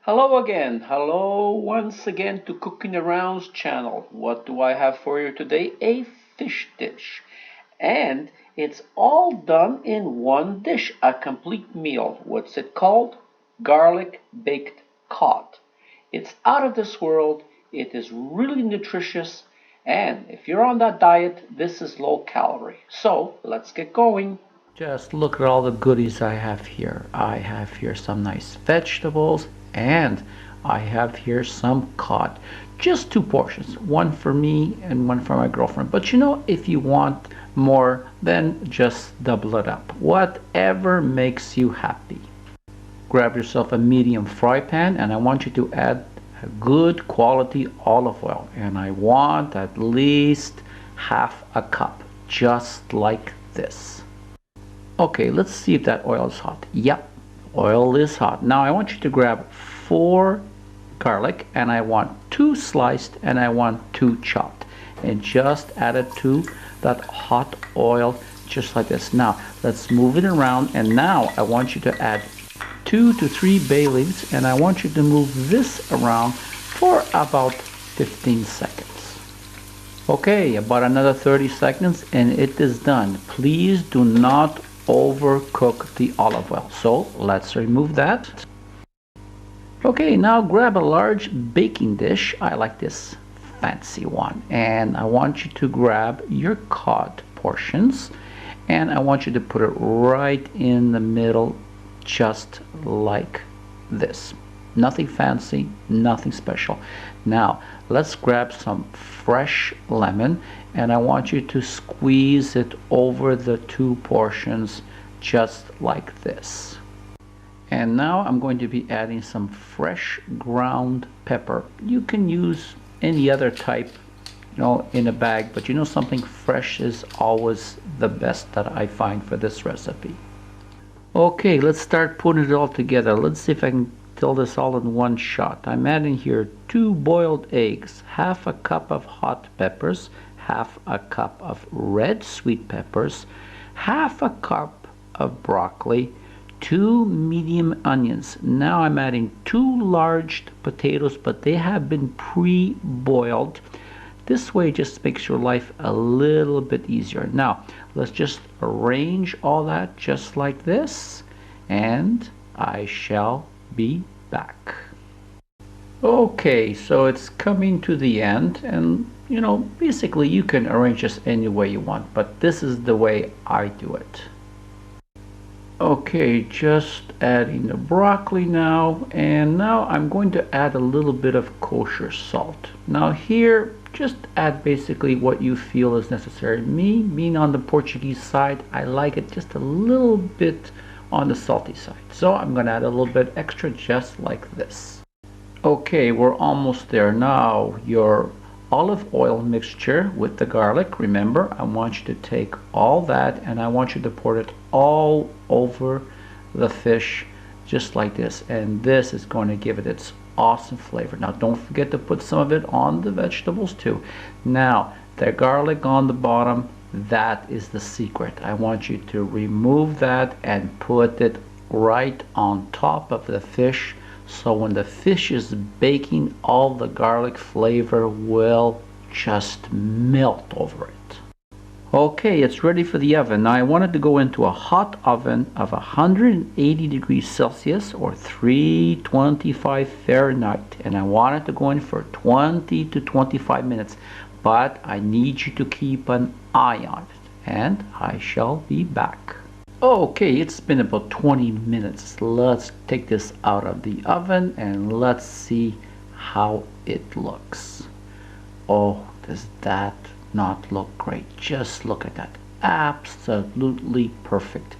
Hello again. Hello once again to Cooking Around's channel. What do I have for you today? A fish dish. And it's all done in one dish, a complete meal. What's it called? Garlic baked cod. It's out of this world. It is really nutritious. And if you're on that diet, this is low calorie. So let's get going. Just look at all the goodies I have here. I have here some nice vegetables and I have here some cod. Just two portions, one for me and one for my girlfriend. But you know, if you want more, then just double it up. Whatever makes you happy. Grab yourself a medium fry pan and I want you to add a good quality olive oil. And I want at least half a cup, just like this. Okay, let's see if that oil is hot. Yep, oil is hot. Now I want you to grab 4 garlic and I want 2 sliced and I want 2 chopped. And just add it to that hot oil just like this. Now let's move it around and now I want you to add 2 to 3 bay leaves and I want you to move this around for about 15 seconds. Okay, about another 30 seconds and it is done. Please do not overcook the olive oil. So let's remove that. Okay, now grab a large baking dish. I like this fancy one. And I want you to grab your cod portions and I want you to put it right in the middle, just like this. Nothing fancy, nothing special. Now let's grab some fresh lemon and I want you to squeeze it over the 2 portions just like this. And now I'm going to be adding some fresh ground pepper. You can use any other type, in a bag, but something fresh is always the best that I find for this recipe. Okay, let's start putting it all together. Let's see if I can do this all in one shot. I'm adding here 2 boiled eggs, half a cup of hot peppers, half a cup of red sweet peppers, half a cup of broccoli, 2 medium onions. Now I'm adding 2 large potatoes, but they have been pre-boiled. This way just makes your life a little bit easier. Now let's just arrange all that just like this and I shall be back. Okay, so it's coming to the end and basically you can arrange this any way you want, but this is the way I do it. Okay, just adding the broccoli now, and now I'm going to add a little bit of kosher salt. Now here, just add basically what you feel is necessary. Me, being on the Portuguese side, I like it just a little bit on the salty side. So I'm going to add a little bit extra just like this. Okay, we're almost there. Now your olive oil mixture with the garlic, remember, I want you to take all that and I want you to pour it all over the fish just like this, and this is going to give it its awesome flavor. Now don't forget to put some of it on the vegetables too. Now the garlic on the bottom, that is the secret. I want you to remove that and put it right on top of the fish, so when the fish is baking, all the garlic flavor will just melt over it. Okay, it's ready for the oven. Now I want it to go into a hot oven of 180 degrees Celsius or 325 Fahrenheit. And I want it to go in for 20 to 25 minutes. But I need you to keep an eye on it. And I shall be back. Okay, it's been about 20 minutes. Let's take this out of the oven and let's see how it looks. Oh, does that not look great? Just look at that. Absolutely perfect.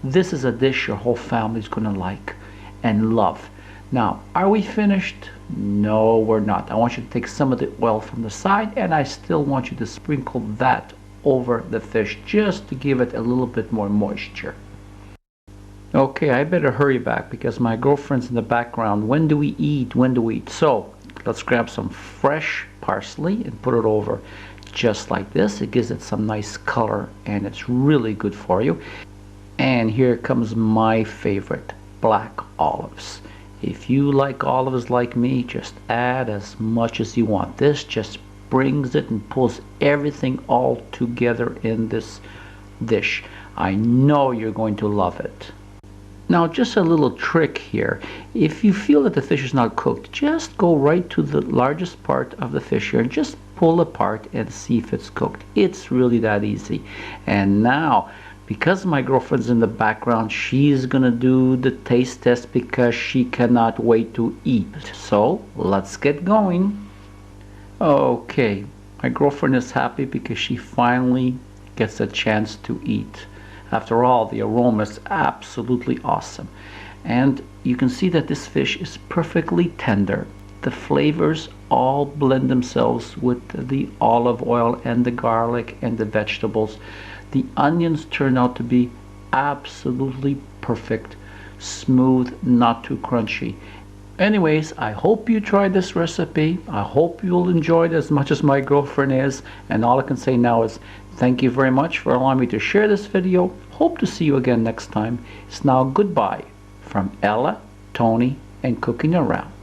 This is a dish your whole family is going to like and love. Now, are we finished? No, we're not. I want you to take some of the oil from the side and I still want you to sprinkle that over the fish just to give it a little bit more moisture. Okay, I better hurry back because my girlfriend's in the background. When do we eat? When do we eat? So let's grab some fresh parsley and put it over just like this. It gives it some nice color and it's really good for you. And here comes my favorite, black olives. If you like olives like me, just add as much as you want. This just brings it and pulls everything all together in this dish. I know you're going to love it. Now, just a little trick here. If you feel that the fish is not cooked, just go right to the largest part of the fish here and just pull apart and see if it's cooked. It's really that easy. And now, because my girlfriend's in the background, she's gonna do the taste test because she cannot wait to eat. So, let's get going. Okay, my girlfriend is happy because she finally gets a chance to eat. After all, the aroma is absolutely awesome. And you can see that this fish is perfectly tender. The flavors all blend themselves with the olive oil and the garlic and the vegetables. The onions turn out to be absolutely perfect, smooth, not too crunchy. Anyways, I hope you try this recipe. I hope you'll enjoy it as much as my girlfriend is. And all I can say now is thank you very much for allowing me to share this video. Hope to see you again next time. It's now goodbye from Ella, Tony, and Cooking Around.